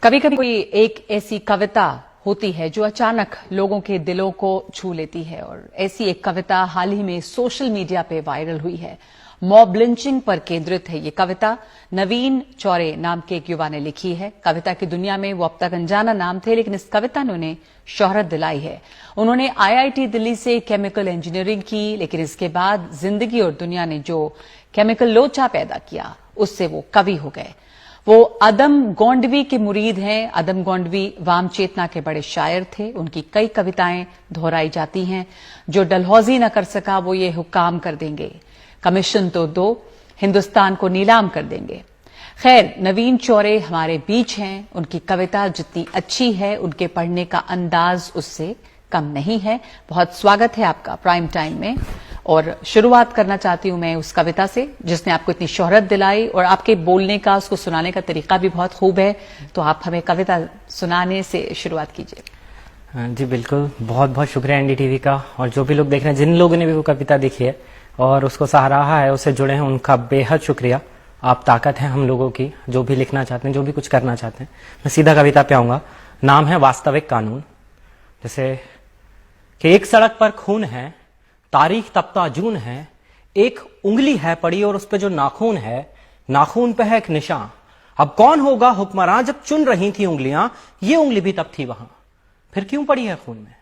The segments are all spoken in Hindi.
कभी कभी कोई एक ऐसी कविता होती है जो अचानक लोगों के दिलों को छू लेती है और ऐसी एक कविता हाल ही में सोशल मीडिया पे वायरल हुई है। मॉब लिंचिंग पर केंद्रित है ये कविता। नवीन चौरे नाम के एक युवा ने लिखी है। कविता की दुनिया में वो अब तक अनजाना नाम थे, लेकिन इस कविता ने उन्हें शोहरत दिलाई है। उन्होंने आईआईटी दिल्ली से केमिकल इंजीनियरिंग की, लेकिन इसके बाद जिंदगी और दुनिया ने जो केमिकल लोचा पैदा किया उससे वो कवि हो गए। वो अदम गोंडवी के मुरीद हैं। अदम गोंडवी वाम चेतना के बड़े शायर थे। उनकी कई कविताएं दोहराई जाती हैं। जो डलहौजी न कर सका वो ये हुक्काम कर देंगे, कमीशन तो दो, हिंदुस्तान को नीलाम कर देंगे। खैर, नवीन चौरे हमारे बीच हैं। उनकी कविता जितनी अच्छी है, उनके पढ़ने का अंदाज उससे कम नहीं है। बहुत स्वागत है आपका प्राइम टाइम में। और शुरुआत करना चाहती हूं मैं उस कविता से जिसने आपको इतनी शोहरत दिलाई, और आपके बोलने का, उसको सुनाने का तरीका भी बहुत खूब है। तो आप हमें कविता सुनाने से शुरुआत कीजिए। जी बिल्कुल, बहुत बहुत शुक्रिया एनडीटीवी का, और जो भी लोग देख रहे हैं, जिन लोगों ने भी वो कविता देखी है और उसको सराहा है, उससे जुड़े हैं, उनका बेहद शुक्रिया। आप ताकत हैं हम लोगों की, जो भी लिखना चाहते हैं, जो भी कुछ करना चाहते हैं। मैं सीधा कविता पे आऊंगा। नाम है वास्तविक कानून। जैसे कि एक सड़क पर खून है, तारीख तपता जून है, एक उंगली है पड़ी और उस पे जो नाखून है, नाखून पे है एक निशान। अब कौन होगा हुक्मरान जब चुन रही थी उंगलियां, ये उंगली भी तब थी वहां। फिर क्यों पड़ी है खून में,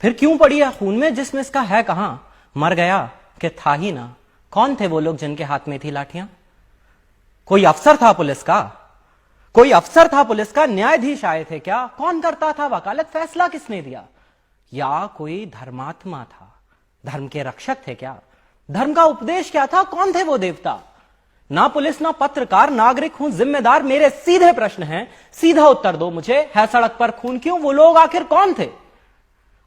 फिर क्यों पड़ी है खून में, जिसमें इसका है कहां। मर गया कि था ही ना। कौन थे वो लोग जिनके हाथ में थी लाठियां। कोई अफसर था पुलिस का, कोई अफसर था पुलिस का, न्यायाधीश आए थे क्या। कौन करता था वकालत, फैसला किसने दिया। या कोई धर्मात्मा था, धर्म के रक्षक थे क्या। धर्म का उपदेश क्या था, कौन थे वो देवता। ना पुलिस ना पत्रकार, नागरिक हूं जिम्मेदार। मेरे सीधे प्रश्न हैं, सीधा उत्तर दो मुझे। है सड़क पर खून क्यों, वो लोग आखिर कौन थे।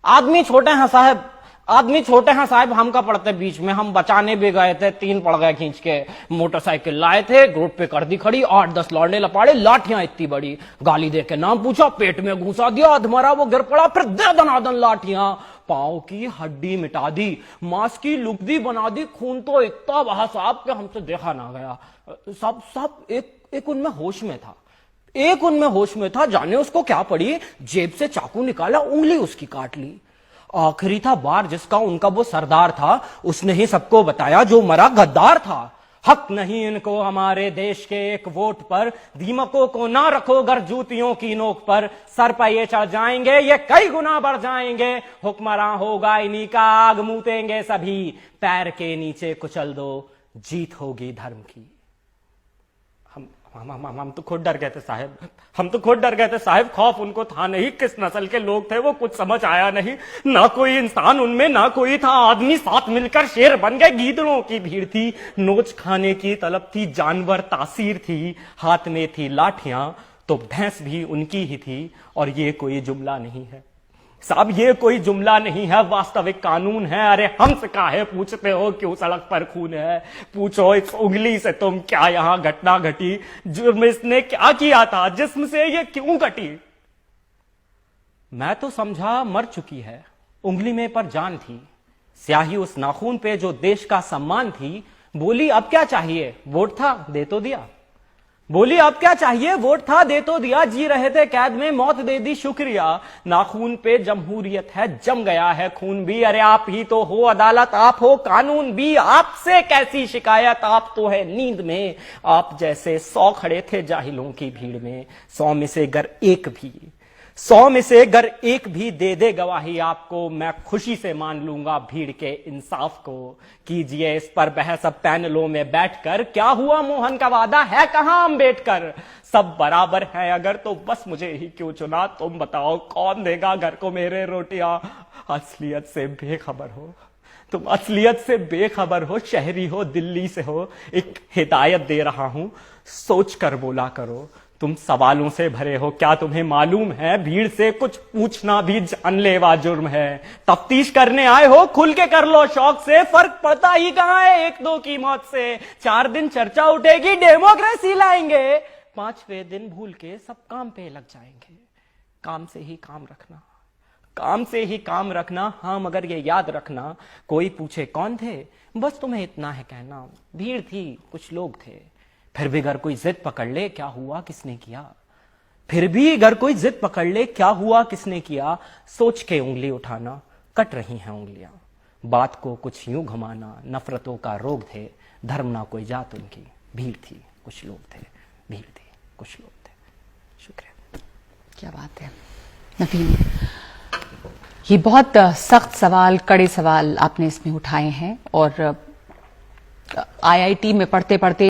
आदमी छोटे हैं साहब, आदमी छोटे हैं साहब, हमका पड़ते बीच में। हम बचाने भी गए थे, 3 पड़ गए खींच के। मोटरसाइकिल लाए थे, रोड पे कर दी खड़ी, 8-10 लौंडे लपाड़े, लाठियां इतनी बड़ी। गाली दे के नाम पूछा, पेट में घुसा दिया, अधमरा वो गिर पड़ा, फिर दे दनादन लाठियां। पांव की हड्डी मिटा दी, मांस की लुगदी बना दी। खून तो इतना बहा साहब के हमसे देखा ना गया। सब एक उनमें होश में था, एक उनमें होश में था। जाने उसको क्या पड़ी, जेब से चाकू निकाला, उंगली उसकी काट ली। आखिरी था बार जिसका, उनका वो सरदार था, उसने ही सबको बताया जो मरा गद्दार था। हक नहीं इनको हमारे देश के एक वोट पर, दीमकों को ना रखो घर जूतियों की नोक पर। सर पर ये चढ़ जाएंगे, ये कई गुना बढ़ जाएंगे। हुक्मरान होगा इन्हीं का, आग मूतेंगे सभी। पैर के नीचे कुचल दो, जीत होगी धर्म की। हम तो खुद डर गए थे साहब, हम तो खुद डर गए थे साहब। खौफ उनको था नहीं, किस नस्ल के लोग थे वो कुछ समझ आया नहीं। ना कोई इंसान उनमें, ना कोई था आदमी। साथ मिलकर शेर बन गए, गीदड़ों की भीड़ थी। नोच खाने की तलब थी, जानवर तासीर थी। हाथ में थी लाठियां तो भैंस भी उनकी ही थी। और ये कोई जुमला नहीं है साहब, ये कोई जुमला नहीं है, वास्तविक कानून है। अरे हमसे काहे पूछते हो क्यों सड़क पर खून है। पूछो इस उंगली से तुम क्या यहां घटना घटी, जुर्म इसने क्या किया था, जिस्म से ये क्यों कटी। मैं तो समझा मर चुकी है, उंगली में पर जान थी। स्याही उस नाखून पे जो देश का सम्मान थी। बोली अब क्या चाहिए, वोट था दे तो दिया। बोली अब क्या चाहिए, वोट था दे तो दिया। जी रहे थे कैद में, मौत दे दी शुक्रिया। नाखून पे जमहूरियत है, जम गया है खून भी। अरे आप ही तो हो अदालत, आप हो कानून भी। आपसे कैसी शिकायत, आप तो है नींद में। आप जैसे 100 खड़े थे जाहिलों की भीड़ में। 100 में से अगर एक भी, 100 में से अगर एक भी दे दे गवाही आपको, मैं खुशी से मान लूंगा भीड़ के इंसाफ को। कीजिए इस पर बहस अब पैनलों में बैठकर। क्या हुआ मोहन का वादा, है कहां अम्बेडकर। सब बराबर है अगर तो बस मुझे ही क्यों चुना। तुम बताओ कौन देगा घर को मेरे रोटियां। असलियत से बेखबर हो तुम, असलियत से बेखबर हो। शहरी हो दिल्ली से हो, एक हिदायत दे रहा हूं, सोच कर बोला करो। तुम सवालों से भरे हो, क्या तुम्हें मालूम है भीड़ से कुछ पूछना भी जानलेवा जुर्म है। तफ्तीश करने आए हो, खुल के कर लो शौक से। फर्क पड़ता ही कहां है 1-2 की मौत से। 4 दिन चर्चा उठेगी, डेमोक्रेसी लाएंगे। 5वें दिन भूल के सब काम पे लग जाएंगे। काम से ही काम रखना, काम से ही काम रखना। हाँ मगर ये याद रखना, कोई पूछे कौन थे, बस तुम्हें इतना है कहना, भीड़ थी कुछ लोग थे। फिर भी अगर कोई जिद पकड़ ले, क्या हुआ किसने किया, फिर भी अगर कोई जिद पकड़ ले, क्या हुआ किसने किया, सोच के उंगली उठाना, कट रही हैं उंगलियां। बात को कुछ यूं घुमाना, नफरतों का रोग थे, धर्म ना कोई जात उनकी, भीड़ थी कुछ लोग थे, भीड़ थी कुछ लोग थे। शुक्रिया। क्या बात है नवीन, ये बहुत सख्त सवाल, कड़े सवाल आपने इसमें उठाए हैं और आईआईटी में पढ़ते पढ़ते